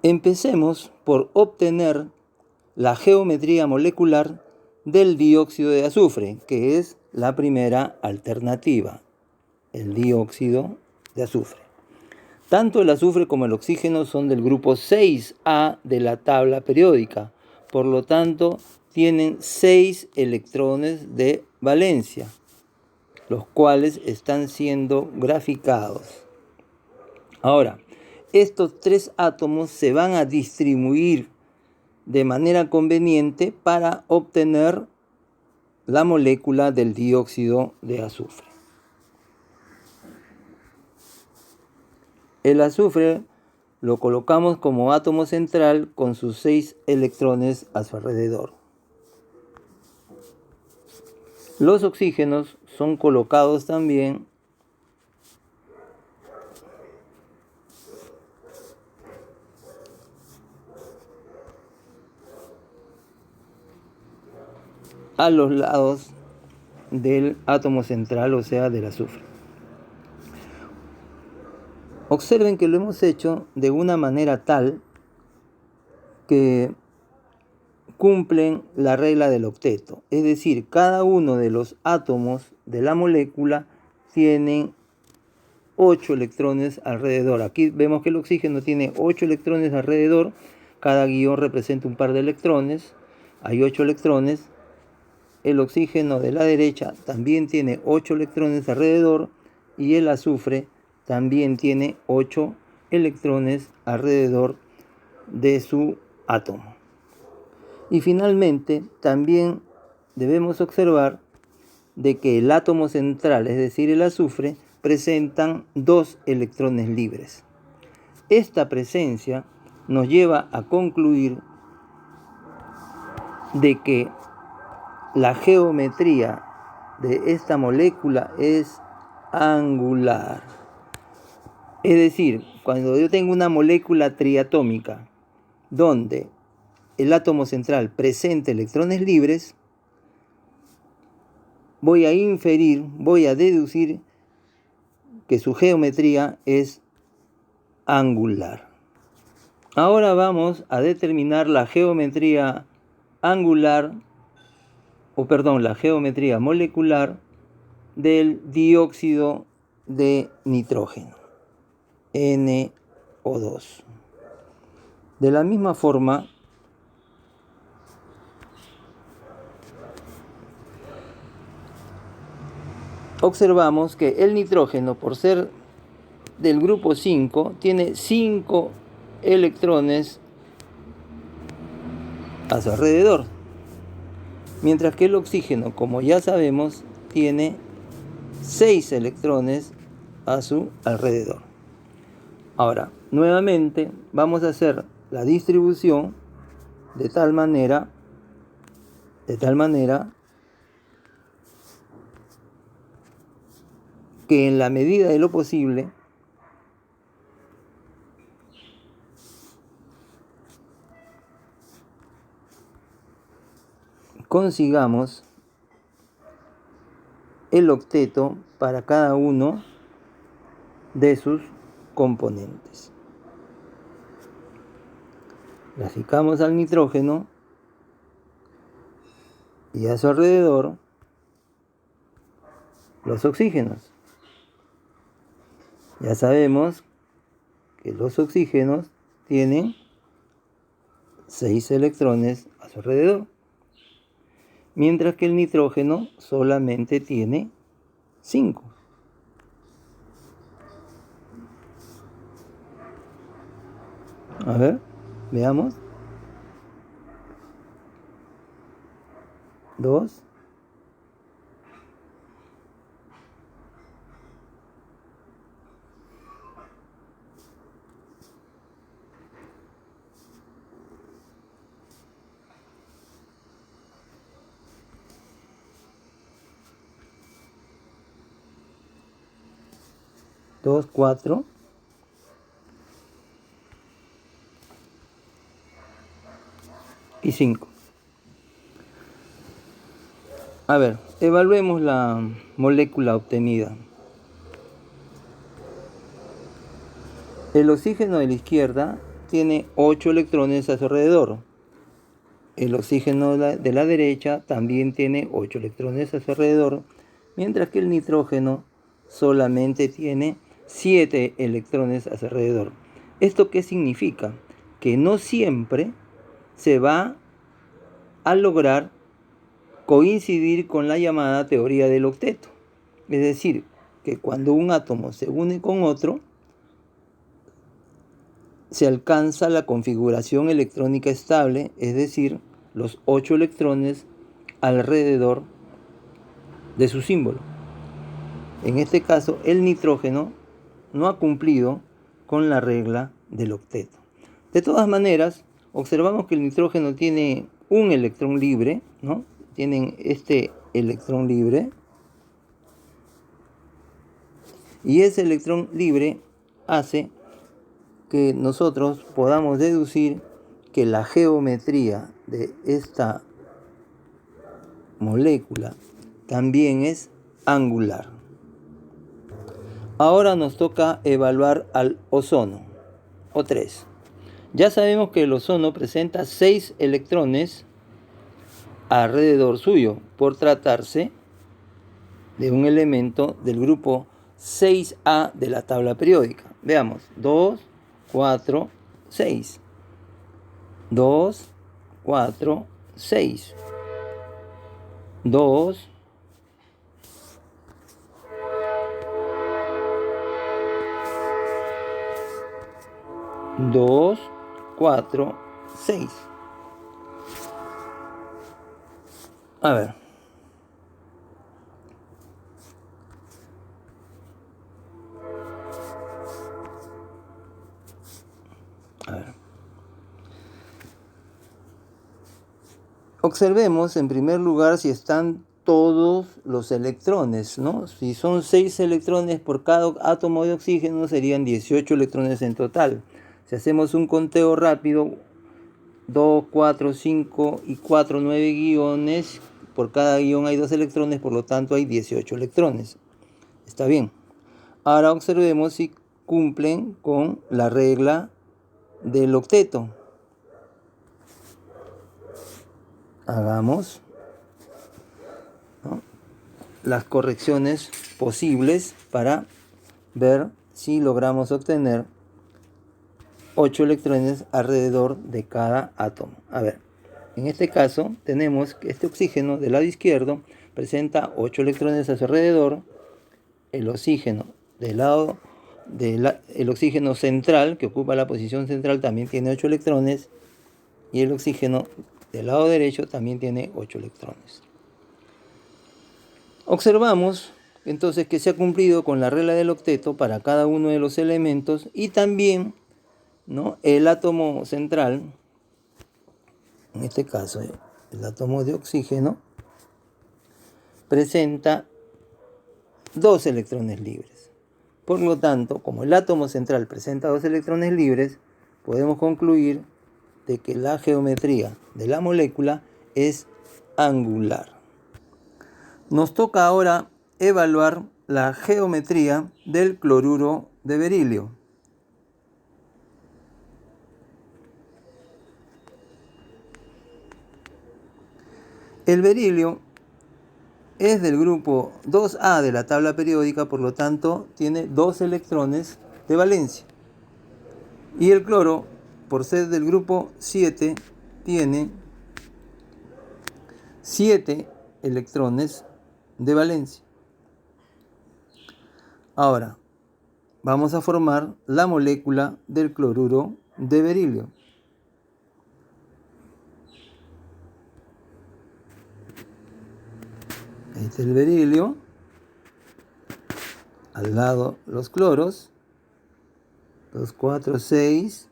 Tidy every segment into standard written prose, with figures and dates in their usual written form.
Empecemos por obtener la geometría molecular del dióxido de azufre, que es la primera alternativa, el dióxido de azufre. Tanto el azufre como el oxígeno son del grupo 6A de la tabla periódica, por lo tanto tienen 6 electrones de valencia, los cuales están siendo graficados. Ahora, estos 3 átomos se van a distribuir de manera conveniente para obtener la molécula del dióxido de azufre. El azufre lo colocamos como átomo central con sus 6 electrones a su alrededor. Los oxígenos son colocados también a los lados del átomo central, o sea, del azufre. Observen que lo hemos hecho de una manera tal que cumplen la regla del octeto. Es decir, cada uno de los átomos de la molécula tienen 8 electrones alrededor. Aquí vemos que el oxígeno tiene 8 electrones alrededor. Cada guión representa un par de electrones. Hay 8 electrones. El oxígeno de la derecha también tiene 8 electrones alrededor. Y el azufre también tiene 8 electrones alrededor de su átomo. Y finalmente, también debemos observar de que el átomo central, es decir, el azufre, presentan 2 electrones libres. Esta presencia nos lleva a concluir de que la geometría de esta molécula es angular. Es decir, cuando yo tengo una molécula triatómica donde el átomo central presenta electrones libres, voy a inferir, voy a deducir que su geometría es angular. Ahora vamos a determinar la geometría la geometría molecular del dióxido de nitrógeno, NO2. De la misma forma, observamos que el nitrógeno, por ser del grupo 5, tiene 5 electrones a su alrededor, mientras que el oxígeno, como ya sabemos, tiene 6 electrones a su alrededor. Ahora, nuevamente vamos a hacer la distribución de tal manera que en la medida de lo posible consigamos el octeto para cada uno de sus componentes. Graficamos al nitrógeno y a su alrededor los oxígenos. Ya sabemos que los oxígenos tienen 6 electrones a su alrededor, mientras que el nitrógeno solamente tiene 5. A ver, veamos. 2. 2, 4. Y 5. A ver, evaluemos la molécula obtenida. El oxígeno de la izquierda tiene 8 electrones a su alrededor. El oxígeno de la derecha también tiene 8 electrones a su alrededor, mientras que el nitrógeno solamente tiene 7 electrones a su alrededor. ¿Esto qué significa? Que no siempre se va a lograr coincidir con la llamada teoría del octeto. Es decir, que cuando un átomo se une con otro, se alcanza la configuración electrónica estable, es decir, los 8 electrones alrededor de su símbolo. En este caso, el nitrógeno no ha cumplido con la regla del octeto. De todas maneras, observamos que el nitrógeno tiene un electrón libre, ¿no? Tienen este electrón libre, y ese electrón libre hace que nosotros podamos deducir que la geometría de esta molécula también es angular. Ahora nos toca evaluar al ozono, O3. Ya sabemos que el ozono presenta 6 electrones alrededor suyo, por tratarse de un elemento del grupo 6A de la tabla periódica. Veamos, 2, 4, 6. 2, 4, 6. 2, 2, 4, 6. A ver. Observemos en primer lugar si están todos los electrones, ¿no? Si son 6 electrones por cada átomo de oxígeno, serían 18 electrones en total. Si hacemos un conteo rápido, 2, 4, 5 y 4, 9 guiones, por cada guión hay 2 electrones, por lo tanto hay 18 electrones. Está bien. Ahora observemos si cumplen con la regla del octeto. Hagamos, ¿no?, las correcciones posibles para ver si logramos obtener 8 electrones alrededor de cada átomo. A ver, en este caso tenemos que este oxígeno del lado izquierdo presenta 8 electrones a su alrededor. El oxígeno del lado el oxígeno central, que ocupa la posición central, también tiene 8 electrones, y el oxígeno del lado derecho también tiene 8 electrones. Observamos entonces que se ha cumplido con la regla del octeto para cada uno de los elementos, y también, ¿no?, el átomo central, en este caso el átomo de oxígeno, presenta 2 electrones libres. Por lo tanto, como el átomo central presenta 2 electrones libres, podemos concluir de que la geometría de la molécula es angular. Nos toca ahora evaluar la geometría del cloruro de berilio. El berilio es del grupo 2A de la tabla periódica, por lo tanto tiene 2 electrones de valencia. Y el cloro, por ser del grupo 7, tiene 7 electrones de valencia. Ahora, vamos a formar la molécula del cloruro de berilio. Este es el berilio, al lado los cloros, 2, 4, 6.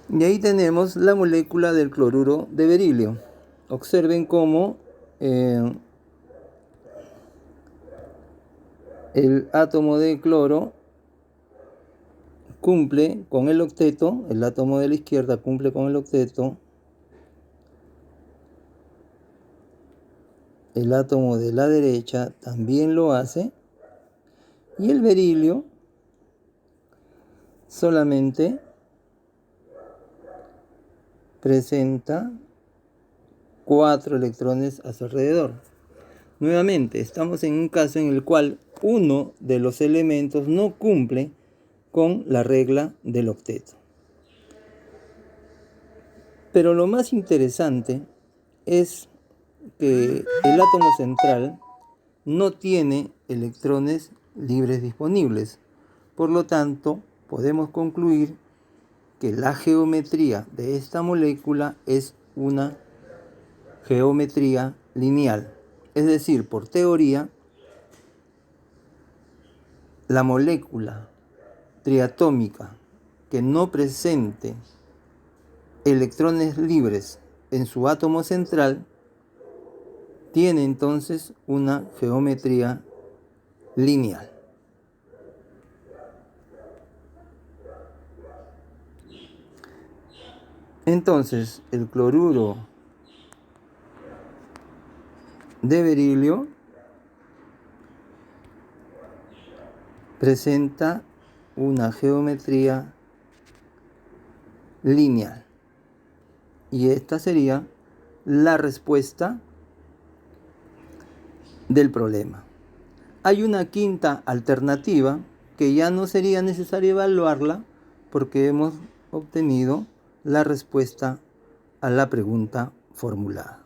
Y ahí tenemos la molécula del cloruro de berilio. Observen cómo el átomo de cloro cumple con el octeto, el átomo de la izquierda cumple con el octeto, el átomo de la derecha también lo hace, y el berilio solamente presenta 4 electrones a su alrededor. Nuevamente, estamos en un caso en el cual uno de los elementos no cumple con la regla del octeto. Pero lo más interesante es que el átomo central no tiene electrones libres disponibles. Por lo tanto, podemos concluir que la geometría de esta molécula es una geometría lineal. Es decir, por teoría, la molécula triatómica que no presente electrones libres en su átomo central tiene entonces una geometría lineal. Entonces, el cloruro de berilio presenta una geometría lineal. Y esta sería la respuesta del problema. Hay una quinta alternativa que ya no sería necesario evaluarla porque hemos obtenido la respuesta a la pregunta formulada.